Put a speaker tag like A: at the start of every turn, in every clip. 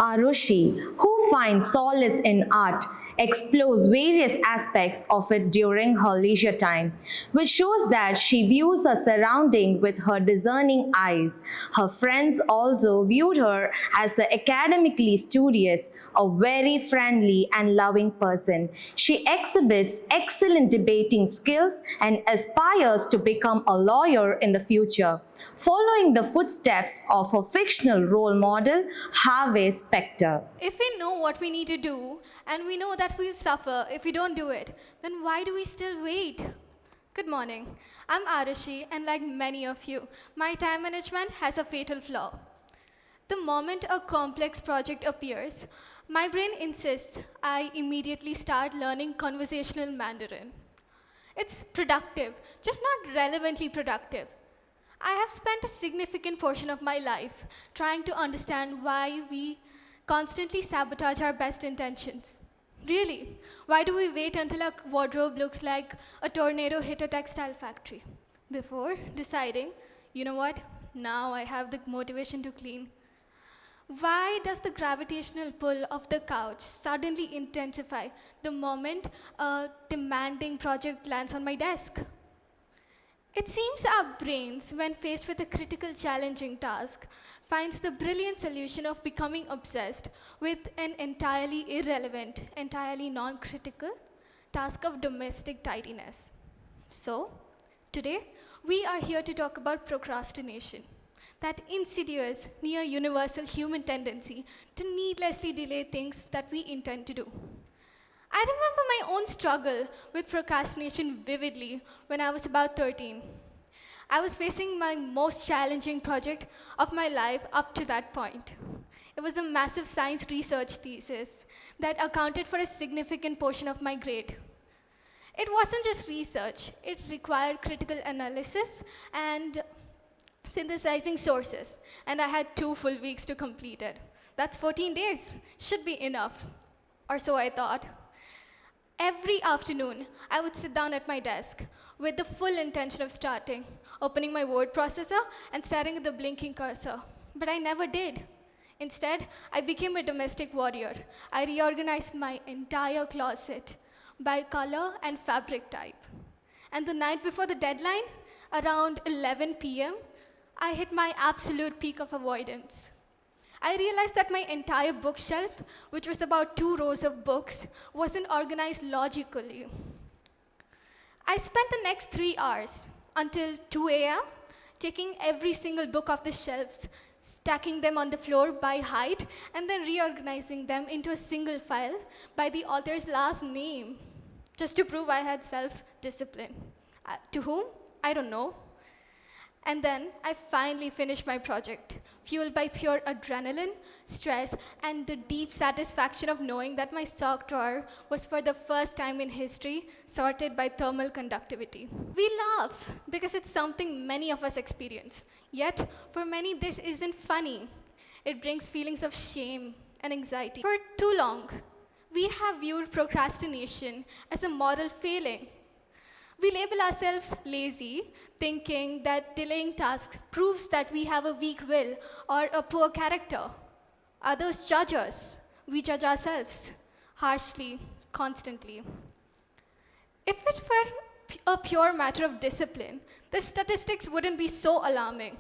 A: Aarushi, who finds solace in art, explores various aspects of it during her leisure time, which shows that she views her surrounding with her discerning eyes. Her friends also viewed her as an academically studious, a very friendly and loving person. She exhibits excellent debating skills and aspires to become a lawyer in the future, following the footsteps of her fictional role model, Harvey Specter.
B: If we know what we need to do, and we know that we'll suffer if we don't do it, then why do we still wait? Good morning. I'm Aarushi, and like many of you, my time management has a fatal flaw. The moment a complex project appears, my brain insists I immediately start learning conversational Mandarin. It's productive, just not relevantly productive. I have spent a significant portion of my life trying to understand why we constantly sabotage our best intentions. Really, why do we wait until our wardrobe looks like a tornado hit a textile factory before deciding, you know what, now I have the motivation to clean? Why does the gravitational pull of the couch suddenly intensify the moment a demanding project lands on my desk? It seems our brains, when faced with a critical, challenging task, finds the brilliant solution of becoming obsessed with an entirely irrelevant, entirely non-critical task of domestic tidiness. So, today, we are here to talk about procrastination, that insidious, near universal human tendency to needlessly delay things that we intend to do. I remember my own struggle with procrastination vividly when I was about 13. I was facing my most challenging project of my life up to that point. It was a massive science research thesis that accounted for a significant portion of my grade. It wasn't just research, it required critical analysis and synthesizing sources, and I had 2 full weeks to complete it. That's 14 days, should be enough, or so I thought. Every afternoon, I would sit down at my desk with the full intention of starting, opening my word processor and staring at the blinking cursor. But I never did. Instead, I became a domestic warrior. I reorganized my entire closet by color and fabric type. And the night before the deadline, around 11 p.m., I hit my absolute peak of avoidance. I realized that my entire bookshelf, which was about 2 rows of books, wasn't organized logically. I spent the next 3 hours until 2 a.m. taking every single book off the shelves, stacking them on the floor by height, and then reorganizing them into a single file by the author's last name, just to prove I had self-discipline. To whom? I don't know. And then I finally finished my project, fueled by pure adrenaline, stress, and the deep satisfaction of knowing that my sock drawer was for the first time in history sorted by thermal conductivity. We laugh because it's something many of us experience. Yet, for many, this isn't funny. It brings feelings of shame and anxiety. For too long, we have viewed procrastination as a moral failing. We label ourselves lazy, thinking that delaying tasks proves that we have a weak will or a poor character. Others judge us. We judge ourselves harshly, constantly. If it were a pure matter of discipline, the statistics wouldn't be so alarming.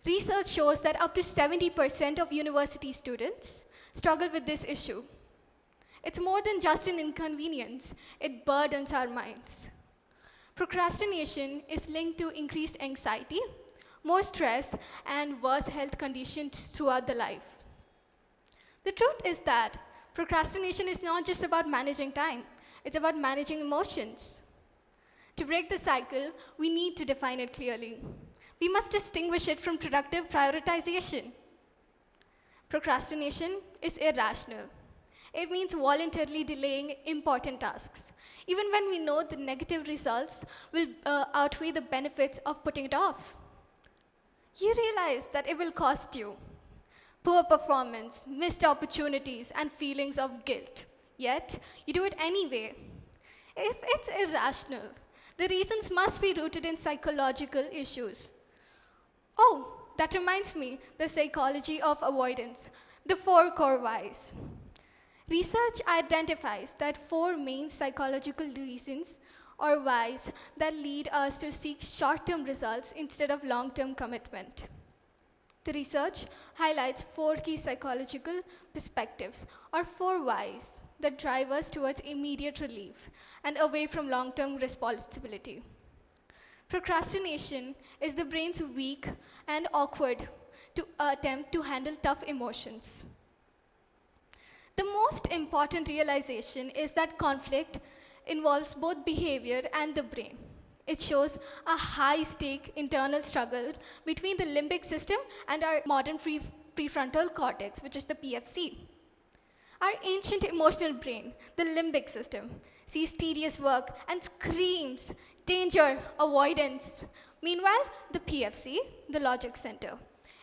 B: Research shows that up to 70% of university students struggle with this issue. It's more than just an inconvenience, it burdens our minds. Procrastination is linked to increased anxiety, more stress, and worse health conditions throughout the life. The truth is that procrastination is not just about managing time, it's about managing emotions. To break the cycle, we need to define it clearly. We must distinguish it from productive prioritization. Procrastination is irrational. It means voluntarily delaying important tasks, even when we know the negative results will outweigh the benefits of putting it off. You realize that it will cost you poor performance, missed opportunities, and feelings of guilt. Yet, you do it anyway. If it's irrational, the reasons must be rooted in psychological issues. Oh, that reminds me, the psychology of avoidance. The 4 core whys. Research identifies that 4 main psychological reasons or whys that lead us to seek short-term results instead of long-term commitment. The research highlights 4 key psychological perspectives or 4 whys that drive us towards immediate relief and away from long-term responsibility. Procrastination is the brain's weak and awkward attempt to handle tough emotions. The most important realization is that conflict involves both behavior and the brain. It shows a high-stake internal struggle between the limbic system and our modern prefrontal cortex, which is the PFC. Our ancient emotional brain, the limbic system, sees tedious work and screams, danger, avoidance. Meanwhile, the PFC, the logic center,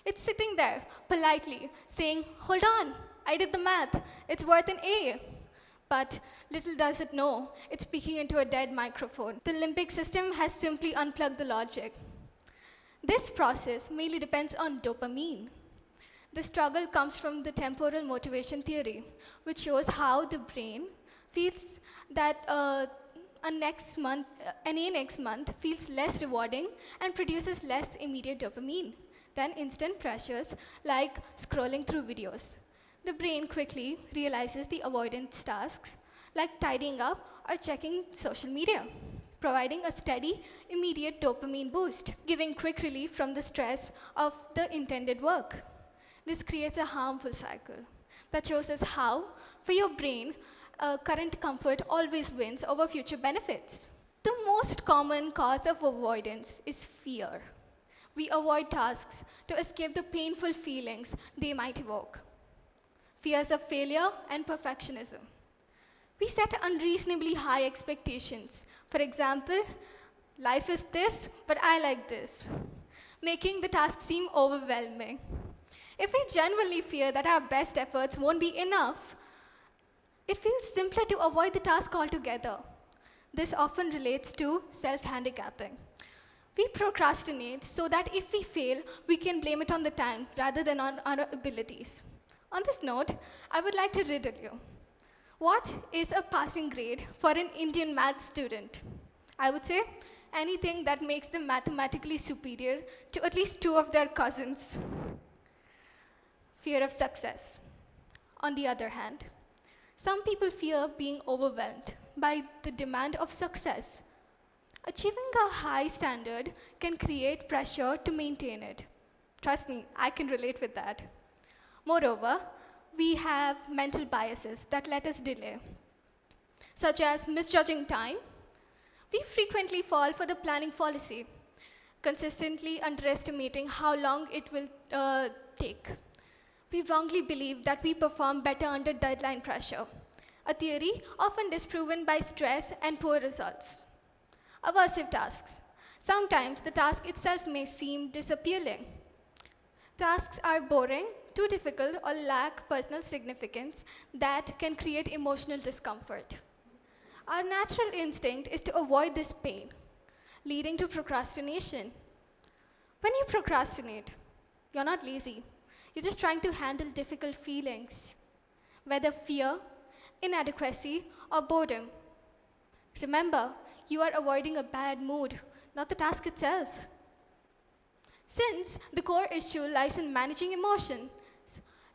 B: it's sitting there politely saying, hold on, I did the math, it's worth an A. But little does it know, it's speaking into a dead microphone. The limbic system has simply unplugged the logic. This process mainly depends on dopamine. The struggle comes from the temporal motivation theory, which shows how the brain feels that an A next month feels less rewarding and produces less immediate dopamine than instant pressures like scrolling through videos. The brain quickly realizes the avoidance tasks like tidying up or checking social media, providing a steady, immediate dopamine boost, giving quick relief from the stress of the intended work. This creates a harmful cycle that shows us how, for your brain, current comfort always wins over future benefits. The most common cause of avoidance is fear. We avoid tasks to escape the painful feelings they might evoke. Fears of failure and perfectionism. We set unreasonably high expectations. For example, life is this, but I like this, making the task seem overwhelming. If we genuinely fear that our best efforts won't be enough, it feels simpler to avoid the task altogether. This often relates to self-handicapping. We procrastinate so that if we fail, we can blame it on the time rather than on our abilities. On this note, I would like to riddle you. What is a passing grade for an Indian math student? I would say anything that makes them mathematically superior to at least 2 of their cousins. Fear of success. On the other hand, some people fear being overwhelmed by the demand of success. Achieving a high standard can create pressure to maintain it. Trust me, I can relate with that. Moreover, we have mental biases that let us delay, such as misjudging time. We frequently fall for the planning fallacy, consistently underestimating how long it will take. We wrongly believe that we perform better under deadline pressure, a theory often disproven by stress and poor results. Aversive tasks. Sometimes the task itself may seem disappealing. Tasks are boring, too difficult, or lack personal significance that can create emotional discomfort. Our natural instinct is to avoid this pain, leading to procrastination. When you procrastinate, you're not lazy. You're just trying to handle difficult feelings, whether fear, inadequacy, or boredom. Remember, you are avoiding a bad mood, not the task itself. Since the core issue lies in managing emotions,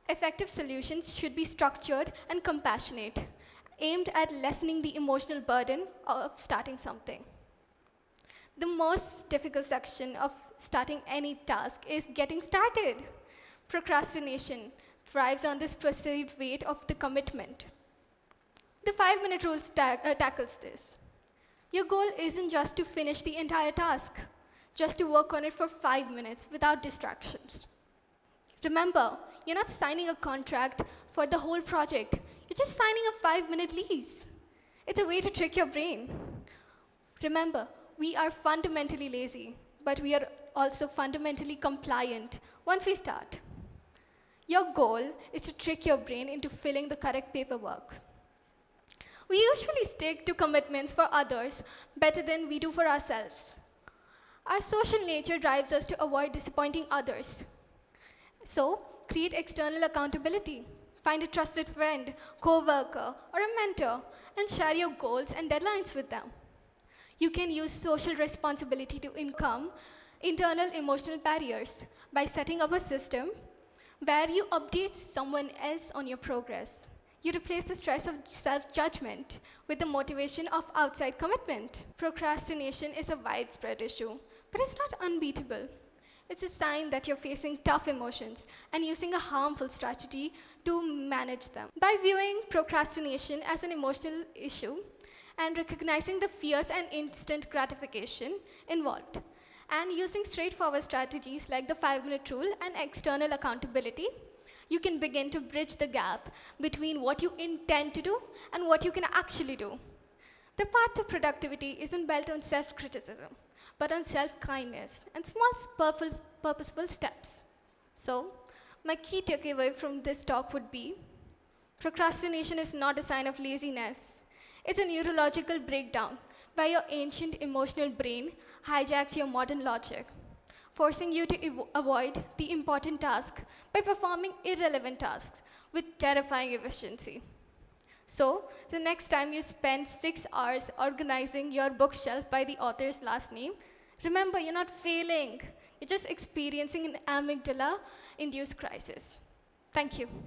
B: effective solutions should be structured and compassionate, aimed at lessening the emotional burden of starting something. The most difficult section of starting any task is getting started. Procrastination thrives on this perceived weight of the commitment. The 5-minute rule tackles this. Your goal isn't just to finish the entire task, just to work on it for 5 minutes without distractions. Remember, you're not signing a contract for the whole project. You're just signing a 5-minute lease. It's a way to trick your brain. Remember, we are fundamentally lazy, but we are also fundamentally compliant once we start. Your goal is to trick your brain into filling the correct paperwork. We usually stick to commitments for others better than we do for ourselves. Our social nature drives us to avoid disappointing others. So, create external accountability. Find a trusted friend, co-worker, or a mentor and share your goals and deadlines with them. You can use social responsibility to overcome internal emotional barriers by setting up a system where you update someone else on your progress. You replace the stress of self-judgment with the motivation of outside commitment. Procrastination is a widespread issue, but it's not unbeatable. It's a sign that you're facing tough emotions and using a harmful strategy to manage them. By viewing procrastination as an emotional issue and recognizing the fears and instant gratification involved, and using straightforward strategies like the 5-minute rule and external accountability, you can begin to bridge the gap between what you intend to do and what you can actually do. The path to productivity isn't built on self-criticism, but on self-kindness and small, purposeful steps. So, my key takeaway from this talk would be, procrastination is not a sign of laziness. It's a neurological breakdown where your ancient emotional brain hijacks your modern logic, forcing you to avoid the important task by performing irrelevant tasks with terrifying efficiency. So, the next time you spend 6 hours organizing your bookshelf by the author's last name, remember you're not failing. You're just experiencing an amygdala-induced crisis. Thank you.